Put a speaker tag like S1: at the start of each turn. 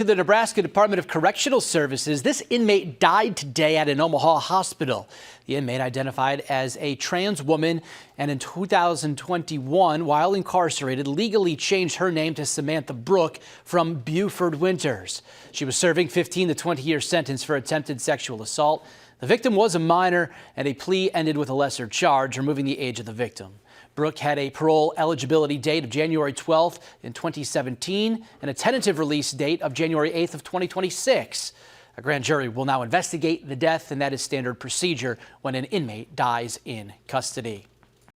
S1: The Nebraska Department of Correctional Services, this inmate died today at an Omaha hospital. The inmate, identified as a trans woman, and in 2021, while incarcerated, legally changed her name to Samantha Brooke from Buford Winters. She was serving 15 to 20-year sentence for attempted sexual assault. The victim was a minor, and a plea ended with a lesser charge, removing the age of the victim. Brooke had a parole eligibility date of January 12th in 2017 and a tentative release date of January 8th of 2026. A grand jury will now investigate the death, and that is standard procedure when an inmate dies in custody.